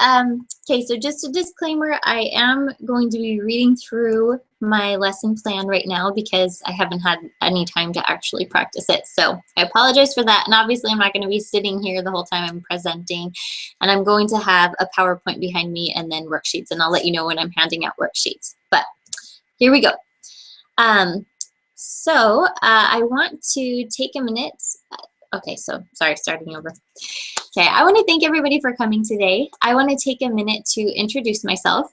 Okay, so just a disclaimer, I am going to be reading through my lesson plan right now because I haven't had any time to actually practice it. So I apologize for that. And obviously I'm not going to be sitting here the whole time I'm presenting. And I'm going to have a PowerPoint behind me and then worksheets. And I'll let you know when I'm handing out worksheets. But here we go. I want to take a minute. Okay, so sorry, starting over. Okay, I want to thank everybody for coming today. I want to take a minute to introduce myself.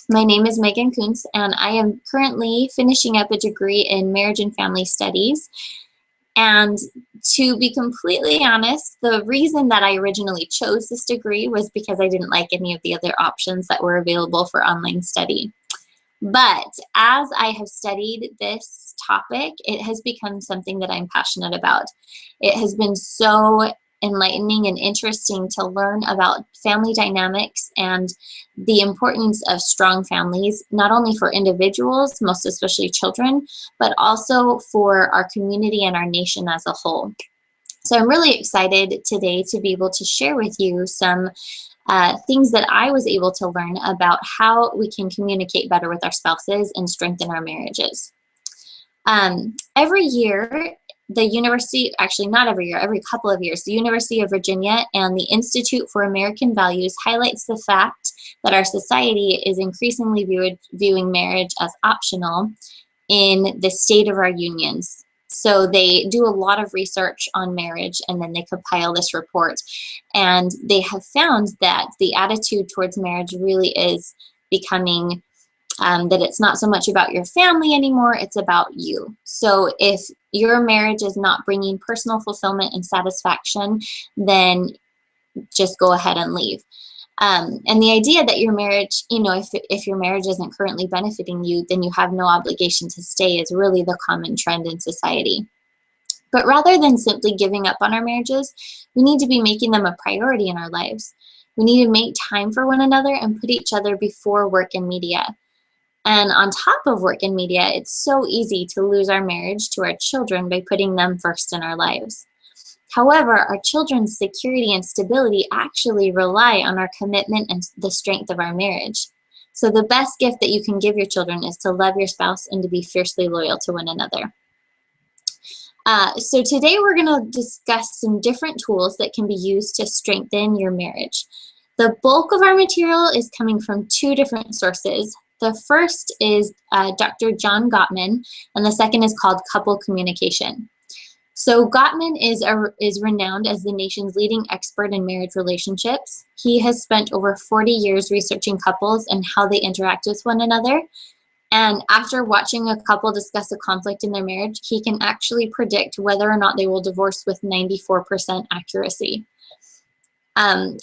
My name is Megan Kuntz, and I am currently finishing up a degree in marriage and family studies. And to be completely honest, the reason that I originally chose this degree was because I didn't like any of the other options that were available for online study. But as I have studied this topic, it has become something that I'm passionate about. It has been so enlightening and interesting to learn about family dynamics and the importance of strong families, not only for individuals, most especially children, but also for our community and our nation as a whole. So I'm really excited today to be able to share with you some things that I was able to learn about how we can communicate better with our spouses and strengthen our marriages. Every year, the university, actually not every year, every couple of years, the University of Virginia and the Institute for American Values highlights the fact that our society is increasingly viewing marriage as optional in the state of our unions. So they do a lot of research on marriage and then they compile this report. And they have found that the attitude towards marriage really is becoming that it's not so much about your family anymore, it's about you. So if your marriage is not bringing personal fulfillment and satisfaction, then just go ahead and leave. And the idea that your marriage, if your marriage isn't currently benefiting you, then you have no obligation to stay is really the common trend in society. But rather than simply giving up on our marriages, we need to be making them a priority in our lives. We need to make time for one another and put each other before work and media. And on top of work and media, it's so easy to lose our marriage to our children by putting them first in our lives. However, our children's security and stability actually rely on our commitment and the strength of our marriage. So the best gift that you can give your children is to love your spouse and to be fiercely loyal to one another. So today we're going to discuss some different tools that can be used to strengthen your marriage. The bulk of our material is coming from two different sources. The first is Dr. John Gottman, and the second is called Couple Communication. So Gottman is renowned as the nation's leading expert in marriage relationships. He has spent over 40 years researching couples and how they interact with one another. And after watching a couple discuss a conflict in their marriage, he can actually predict whether or not they will divorce with 94% accuracy.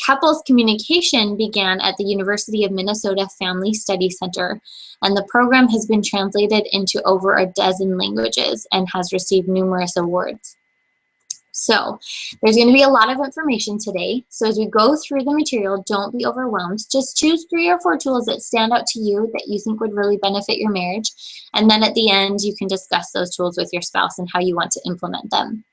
Couples communication began at the University of Minnesota Family Study Center, and the program has been translated into over a dozen languages and has received numerous awards. So there's going to be a lot of information today. So as we go through the material, don't be overwhelmed. Just choose 3 or 4 tools that stand out to you that you think would really benefit your marriage. And then at the end, you can discuss those tools with your spouse and how you want to implement them.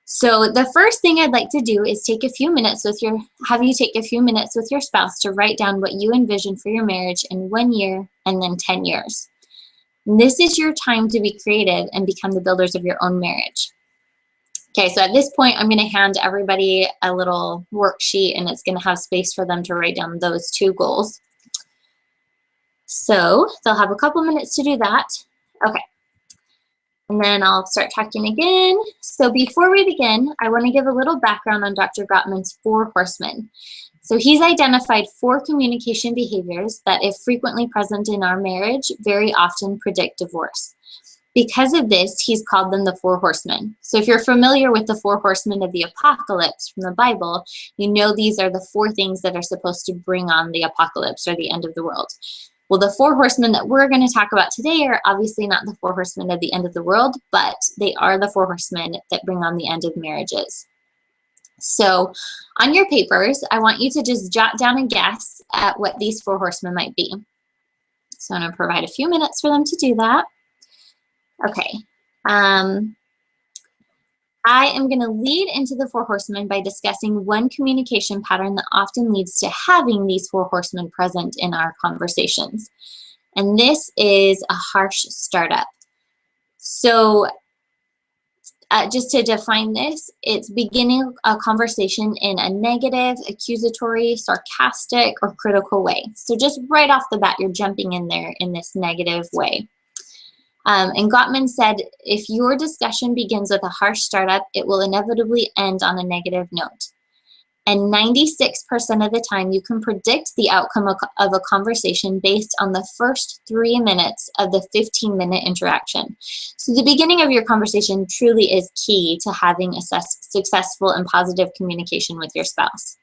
So the first thing I'd like to do is take a few minutes with have you take a few minutes with your spouse to write down what you envision for your marriage in 1 year and then 10 years. And this is your time to be creative and become the builders of your own marriage. Okay, so at this point, I'm going to hand everybody a little worksheet and it's going to have space for them to write down those 2 goals. So they'll have a couple minutes to do that. Okay. And then I'll start talking again. So before we begin, I want to give a little background on Dr. Gottman's 4 horsemen. So he's identified 4 communication behaviors that, if frequently present in our marriage, very often predict divorce. Because of this, he's called them the 4 horsemen. So if you're familiar with the 4 horsemen of the apocalypse from the Bible, you know these are the 4 things that are supposed to bring on the apocalypse or the end of the world. Well, the 4 horsemen that we're going to talk about today are obviously not the 4 horsemen of the end of the world, but they are the 4 horsemen that bring on the end of marriages. So on your papers, I want you to just jot down a guess at what these 4 horsemen might be. So I'm going to provide a few minutes for them to do that. Okay. I am going to lead into the Four Horsemen by discussing one communication pattern that often leads to having these Four Horsemen present in our conversations. And this is a harsh startup. So just to define this, it's beginning a conversation in a negative, accusatory, sarcastic, or critical way. So just right off the bat, you're jumping in there in this negative way. And Gottman said, if your discussion begins with a harsh startup, it will inevitably end on a negative note. And 96% of the time, you can predict the outcome of a conversation based on the first 3 minutes of the 15-minute interaction. So the beginning of your conversation truly is key to having a successful and positive communication with your spouse.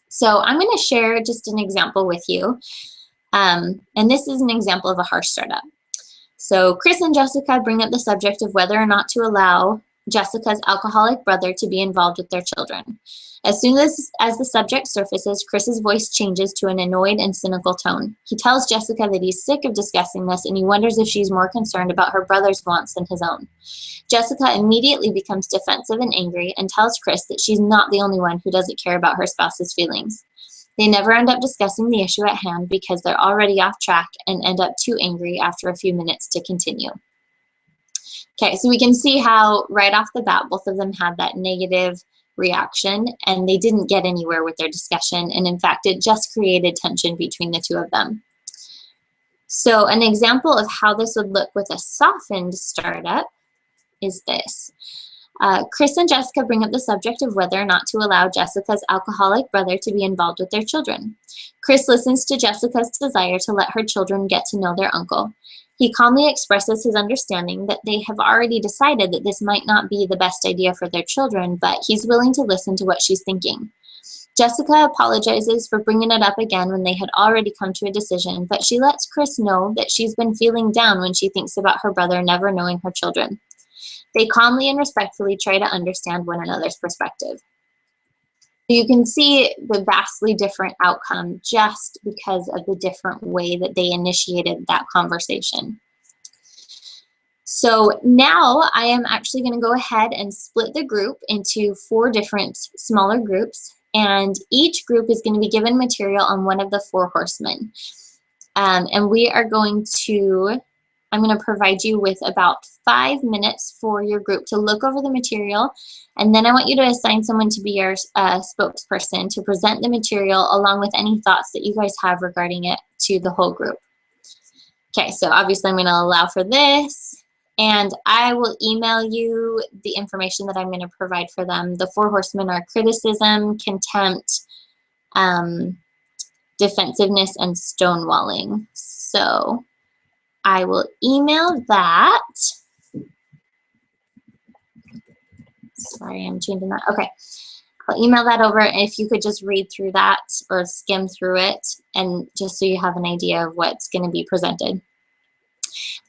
So I'm going to share just an example with you. And this is an example of a harsh startup. So Chris and Jessica bring up the subject of whether or not to allow Jessica's alcoholic brother to be involved with their children. As soon as the subject surfaces, Chris's voice changes to an annoyed and cynical tone. He tells Jessica that he's sick of discussing this and he wonders if she's more concerned about her brother's wants than his own. Jessica immediately becomes defensive and angry and tells Chris that she's not the only one who doesn't care about her spouse's feelings. They never end up discussing the issue at hand because they're already off track and end up too angry after a few minutes to continue. Okay, so we can see how right off the bat, both of them had that negative reaction and they didn't get anywhere with their discussion. And in fact, it just created tension between the two of them. So an example of how this would look with a softened startup is this. Chris and Jessica bring up the subject of whether or not to allow Jessica's alcoholic brother to be involved with their children. Chris listens to Jessica's desire to let her children get to know their uncle. He calmly expresses his understanding that they have already decided that this might not be the best idea for their children, but he's willing to listen to what she's thinking. Jessica apologizes for bringing it up again when they had already come to a decision, but she lets Chris know that she's been feeling down when she thinks about her brother never knowing her children. They calmly and respectfully try to understand one another's perspective. You can see the vastly different outcome just because of the different way that they initiated that conversation. So now I am actually going to go ahead and split the group into 4 different smaller groups, and each group is going to be given material on one of the 4 horsemen. And we are going to, I'm going to provide you with about 5 minutes for your group to look over the material, and then I want you to assign someone to be your spokesperson to present the material along with any thoughts that you guys have regarding it to the whole group. Okay, so obviously I'm going to allow for this, and I will email you the information that I'm going to provide for them. The 4 horsemen are criticism, contempt, defensiveness, and stonewalling. So I will email that. Sorry, I'm changing that. Okay. I'll email that over. If you could just read through that or skim through it, and just so you have an idea of what's going to be presented.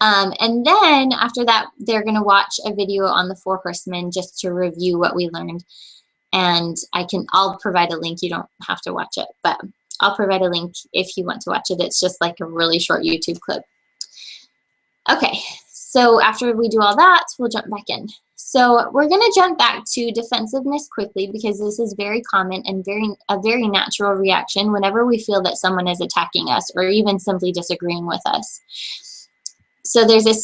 And then after that, they're going to watch a video on the 4 horsemen just to review what we learned. And I'll provide a link. You don't have to watch it, but I'll provide a link if you want to watch it. It's just like a really short YouTube clip. Okay, so after we do all that, we'll jump back in. So we're going to jump back to defensiveness quickly because this is very common and a very natural reaction whenever we feel that someone is attacking us or even simply disagreeing with us. So there's a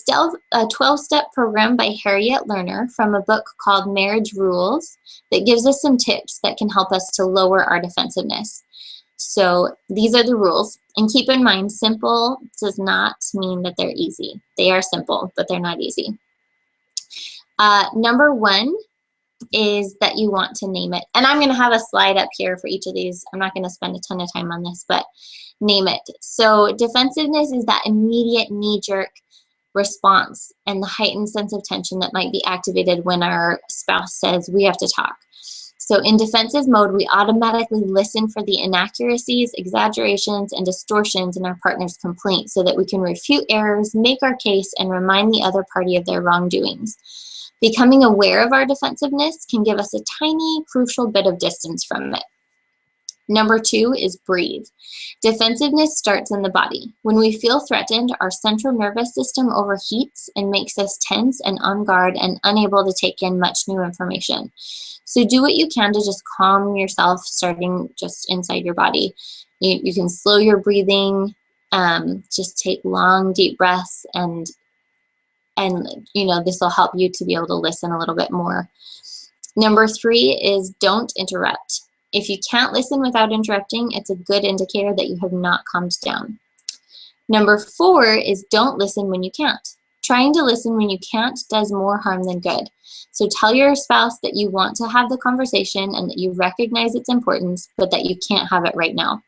12-step program by Harriet Lerner from a book called Marriage Rules that gives us some tips that can help us to lower our defensiveness. So these are the rules. And keep in mind, simple does not mean that they're easy. They are simple, but they're not easy. Number 1 is that you want to name it. And I'm going to have a slide up here for each of these. I'm not going to spend a ton of time on this, but name it. So defensiveness is that immediate knee-jerk response and the heightened sense of tension that might be activated when our spouse says, we have to talk. So in defensive mode, we automatically listen for the inaccuracies, exaggerations, and distortions in our partner's complaint so that we can refute errors, make our case, and remind the other party of their wrongdoings. Becoming aware of our defensiveness can give us a tiny, crucial bit of distance from it. Number 2 is breathe. Defensiveness starts in the body. When we feel threatened, our central nervous system overheats and makes us tense and on guard and unable to take in much new information. So do what you can to just calm yourself, starting just inside your body. You can slow your breathing, just take long, deep breaths, and this will help you to be able to listen a little bit more. Number 3 is don't interrupt. If you can't listen without interrupting, it's a good indicator that you have not calmed down. Number 4 is don't listen when you can't. Trying to listen when you can't does more harm than good. So tell your spouse that you want to have the conversation and that you recognize its importance, but that you can't have it right now.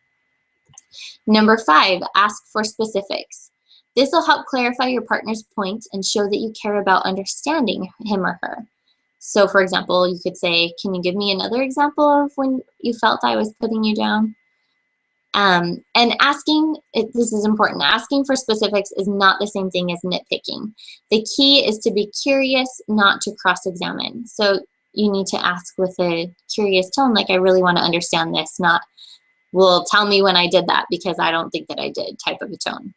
Number 5, ask for specifics. This will help clarify your partner's point and show that you care about understanding him or her. So for example, you could say, can you give me another example of when you felt I was putting you down? And asking, this is important, asking for specifics is not the same thing as nitpicking. The key is to be curious, not to cross-examine. So you need to ask with a curious tone, like I really want to understand this, not, well, tell me when I did that because I don't think that I did type of a tone.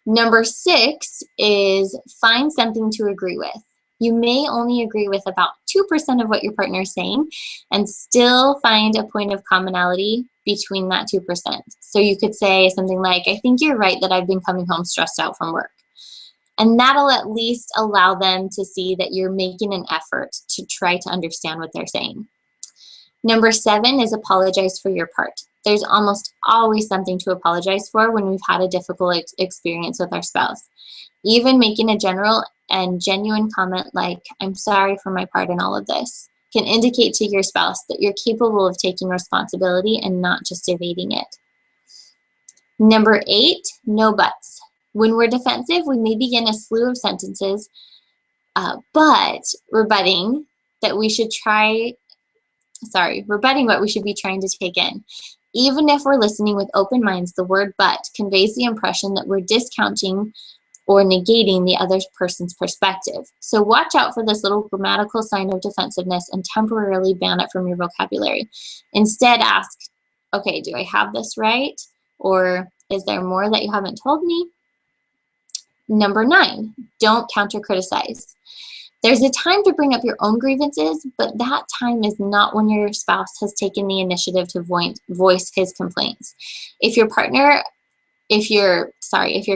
Number 6 is find something to agree with. You may only agree with about 2% of what your partner is saying and still find a point of commonality between that 2%. So you could say something like, I think you're right that I've been coming home stressed out from work. And that'll at least allow them to see that you're making an effort to try to understand what they're saying. Number 7 is apologize for your part. There's almost always something to apologize for when we've had a difficult experience with our spouse. Even making a general and genuine comment like, I'm sorry for my part in all of this, can indicate to your spouse that you're capable of taking responsibility and not just evading it. Number 8, no buts. When we're defensive, we may begin a slew of sentences, but rebutting what we should be trying to take in. Even if we're listening with open minds, the word but conveys the impression that we're discounting or negating the other person's perspective. So watch out for this little grammatical sign of defensiveness and temporarily ban it from your vocabulary. Instead, ask, okay, do I have this right? Or is there more that you haven't told me? Number 9, don't counter-criticize. There's a time to bring up your own grievances, but that time is not when your spouse has taken the initiative to voice his complaints. If your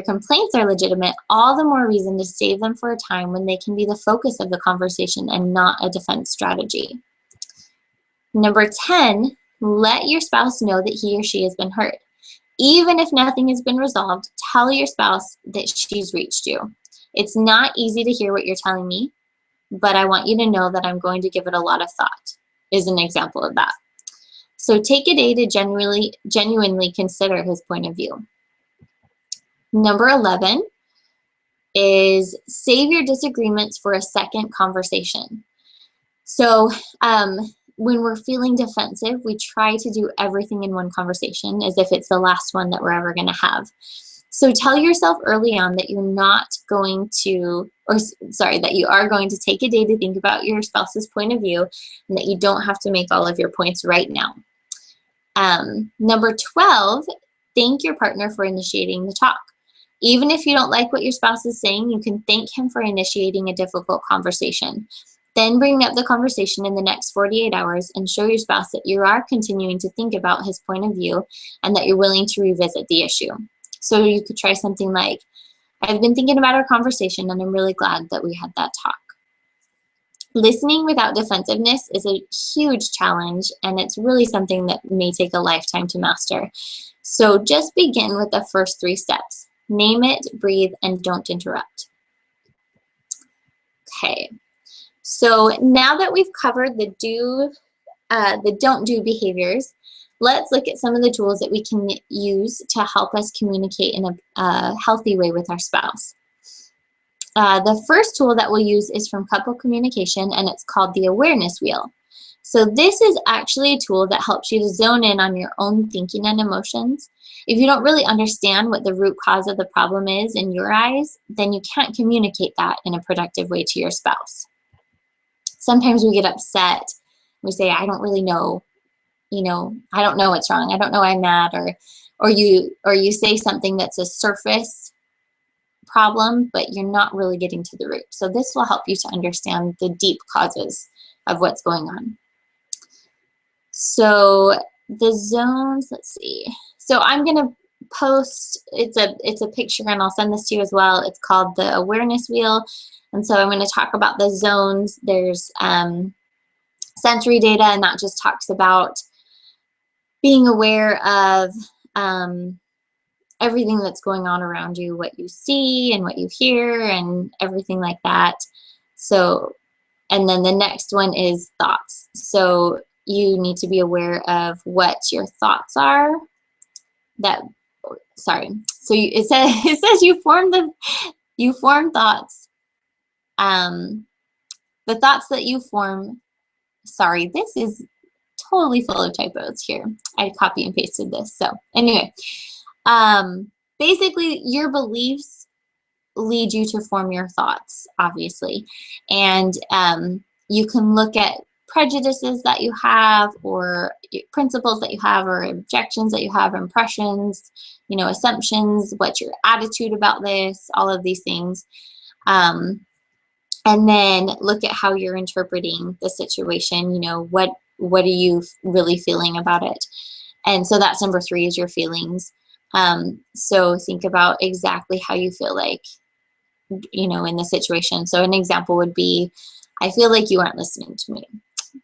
complaints are legitimate, all the more reason to save them for a time when they can be the focus of the conversation and not a defense strategy. Number 10, let your spouse know that he or she has been hurt. Even if nothing has been resolved, tell your spouse that she's reached you. It's not easy to hear what you're telling me, but I want you to know that I'm going to give it a lot of thought, is an example of that. So take a day to genuinely consider his point of view. Number 11 is save your disagreements for a second conversation. So when we're feeling defensive, we try to do everything in one conversation as if it's the last one that we're ever going to have. So tell yourself early on that that you are going to take a day to think about your spouse's point of view and that you don't have to make all of your points right now. Number 12, thank your partner for initiating the talk. Even if you don't like what your spouse is saying, you can thank him for initiating a difficult conversation. Then bring up the conversation in the next 48 hours and show your spouse that you are continuing to think about his point of view and that you're willing to revisit the issue. So you could try something like, I've been thinking about our conversation and I'm really glad that we had that talk. Listening without defensiveness is a huge challenge, and it's really something that may take a lifetime to master. So just begin with the first 3 steps. Name it, breathe, and don't interrupt. Okay, so now that we've covered the don't do behaviors, let's look at some of the tools that we can use to help us communicate in a healthy way with our spouse. The first tool that we'll use is from Couple Communication, and it's called the Awareness Wheel. So this is actually a tool that helps you to zone in on your own thinking and emotions. If you don't really understand what the root cause of the problem is in your eyes, then you can't communicate that in a productive way to your spouse. Sometimes we get upset. We say, I don't really know I don't know what's wrong. I don't know I'm mad, or you say something that's a surface problem, but you're not really getting to the root. So this will help you to understand the deep causes of what's going on. So the zones, let's see. So I'm going to post, it's a picture, and I'll send this to you as well. It's called the awareness wheel. And so I'm going to talk about the zones. There's sensory data, and that just talks about being aware of everything that's going on around you, what you see and what you hear and everything like that. So, and then the next one is thoughts. So you need to be aware of what your thoughts are. It says you form thoughts. The thoughts that you form, this is totally full of typos here. I copy and pasted this. So anyway, basically your beliefs lead you to form your thoughts, obviously. And you can look at prejudices that you have, or principles that you have, or objections that you have, impressions, assumptions, what's your attitude about this, all of these things. And then look at how you're interpreting the situation. What are you really feeling about it? And so that's number 3, is your feelings. So think about exactly how you feel like, in the situation. So an example would be, I feel like you aren't listening to me.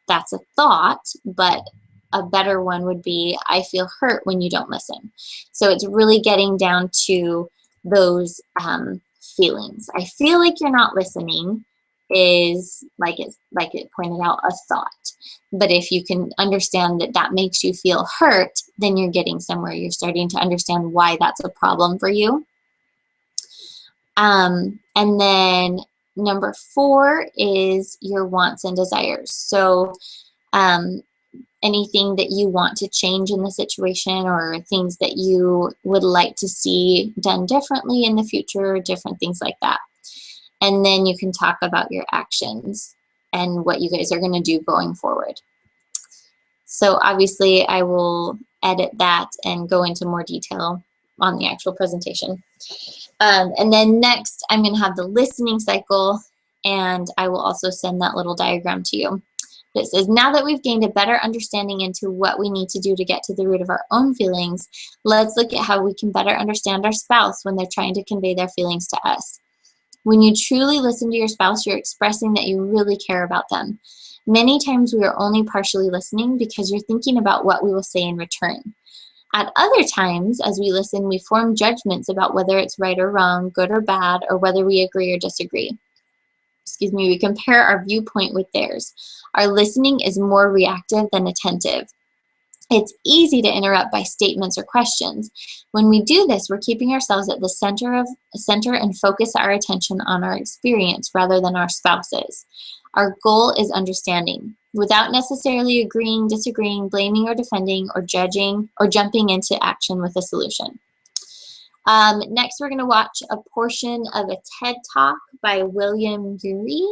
That's a thought, but a better one would be, I feel hurt when you don't listen. So it's really getting down to those feelings. I feel like you're not listening is, like it pointed out, a thought. But if you can understand that that makes you feel hurt, then you're getting somewhere. You're starting to understand why that's a problem for you. And then number 4 is your wants and desires. So anything that you want to change in the situation, or things that you would like to see done differently in the future, different things like that. And then you can talk about your actions and what you guys are going to do going forward. So obviously I will edit that and go into more detail on the actual presentation. And then next I'm going to have the listening cycle, and I will also send that little diagram to you. It says, now that we've gained a better understanding into what we need to do to get to the root of our own feelings, let's look at how we can better understand our spouse when they're trying to convey their feelings to us. When you truly listen to your spouse, you're expressing that you really care about them. Many times we are only partially listening because you're thinking about what we will say in return. At other times, as we listen, we form judgments about whether it's right or wrong, good or bad, or whether we agree or disagree. We compare our viewpoint with theirs. Our listening is more reactive than attentive. It's easy to interrupt by statements or questions. When we do this, we're keeping ourselves at the center and focus our attention on our experience rather than our spouse's. Our goal is understanding, without necessarily agreeing, disagreeing, blaming or defending, or judging, or jumping into action with a solution. Next, we're going to watch a portion of a TED Talk by William Ury,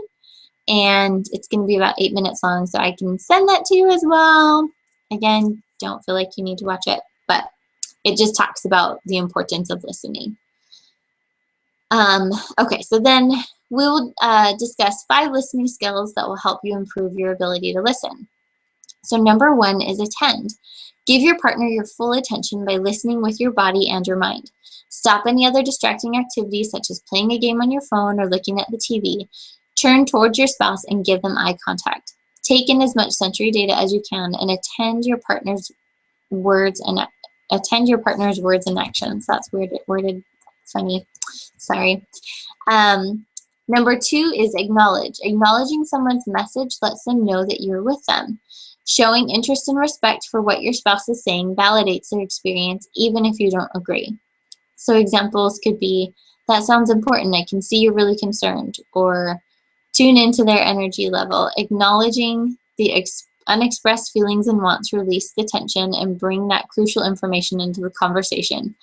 and it's going to be about 8 minutes long, so I can send that to you as well. Again, don't feel like you need to watch it, but it just talks about the importance of listening. Okay, so then we will discuss 5 listening skills that will help you improve your ability to listen. So number 1 is attend. Give your partner your full attention by listening with your body and your mind. Stop any other distracting activities, such as playing a game on your phone or looking at the TV. Turn towards your spouse and give them eye contact. Take in as much sensory data as you can and attend your partner's words and actions. That's worded funny. Sorry. Number 2 is acknowledge. Acknowledging someone's message lets them know that you're with them. Showing interest and respect for what your spouse is saying validates their experience, even if you don't agree. So examples could be, that sounds important. I can see you're really concerned. Or tune into their energy level. Acknowledging the unexpressed feelings and wants release the tension and bring that crucial information into the conversation.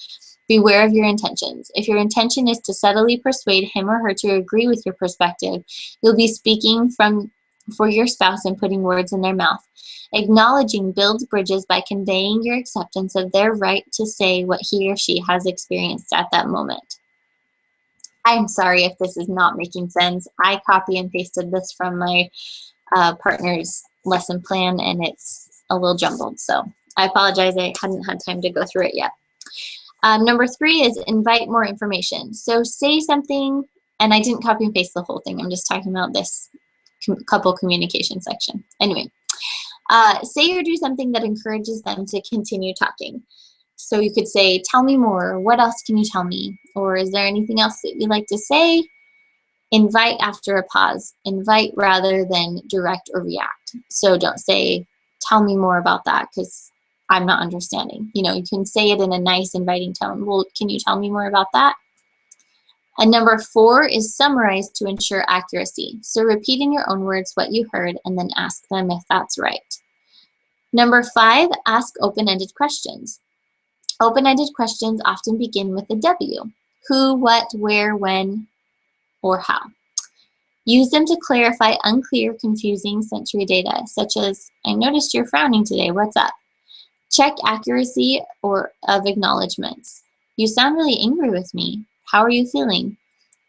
Beware of your intentions. If your intention is to subtly persuade him or her to agree with your perspective, you'll be speaking from for your spouse and putting words in their mouth. Acknowledging builds bridges by conveying your acceptance of their right to say what he or she has experienced at that moment. I'm sorry if this is not making sense. I copy and pasted this from my partner's lesson plan, and it's a little jumbled, so I apologize. I hadn't had time to go through it yet. Number 3 is invite more information. So say something, and I didn't copy and paste the whole thing. I'm just talking about this couple communication section. Anyway, say or do something that encourages them to continue talking. So you could say, tell me more. What else can you tell me? Or is there anything else that you'd like to say? Invite after a pause. Invite rather than direct or react. So don't say, tell me more about that, because I'm not understanding. You know, you can say it in a nice, inviting tone. Well, can you tell me more about that? And number 4 is summarize to ensure accuracy. So repeat in your own words what you heard and then ask them if that's right. Number 5, ask open-ended questions. Open-ended questions often begin with a W. Who, what, where, when, or how. Use them to clarify unclear, confusing sensory data, such as, I noticed you're frowning today, what's up? Check accuracy of acknowledgments. You sound really angry with me. How are you feeling?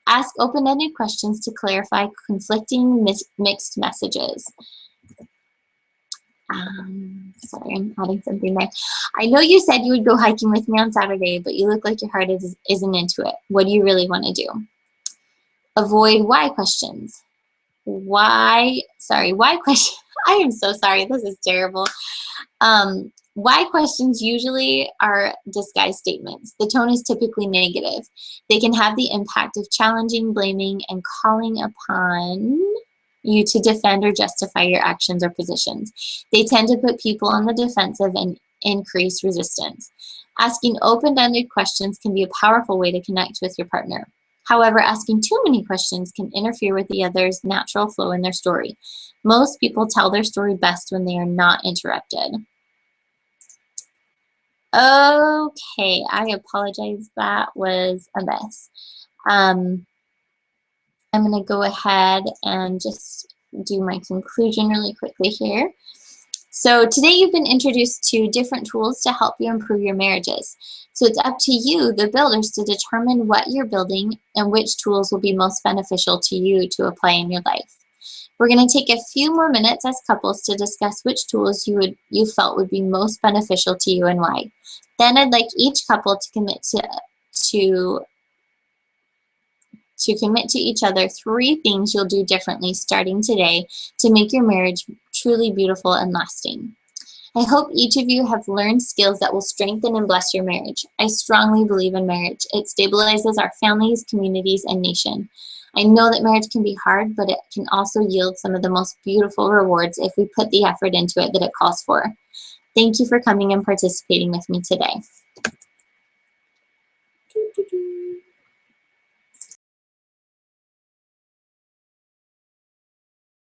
Ask open-ended questions to clarify conflicting mixed messages. Sorry, I'm adding something there. I know you said you would go hiking with me on Saturday, but you look like your heart isn't into it. What do you really want to do? Avoid why questions. Why questions? I am so sorry. This is terrible. Why questions usually are disguised statements. The tone is typically negative. They can have the impact of challenging, blaming, and calling upon you to defend or justify your actions or positions. They tend to put people on the defensive and increase resistance. Asking open-ended questions can be a powerful way to connect with your partner. However, asking too many questions can interfere with the other's natural flow in their story. Most people tell their story best when they are not interrupted. Okay, I apologize. That was a mess. I'm going to go ahead and just do my conclusion really quickly here. So today you've been introduced to different tools to help you improve your marriages. So it's up to you, the builders, to determine what you're building and which tools will be most beneficial to you to apply in your life. We're going to take a few more minutes as couples to discuss which tools you felt would be most beneficial to you and why. Then I'd like each couple to commit to each other 3 things you'll do differently starting today to make your marriage truly beautiful and lasting. I hope each of you have learned skills that will strengthen and bless your marriage. I strongly believe in marriage. It stabilizes our families, communities, and nation. I know that marriage can be hard, but it can also yield some of the most beautiful rewards if we put the effort into it that it calls for. Thank you for coming and participating with me today.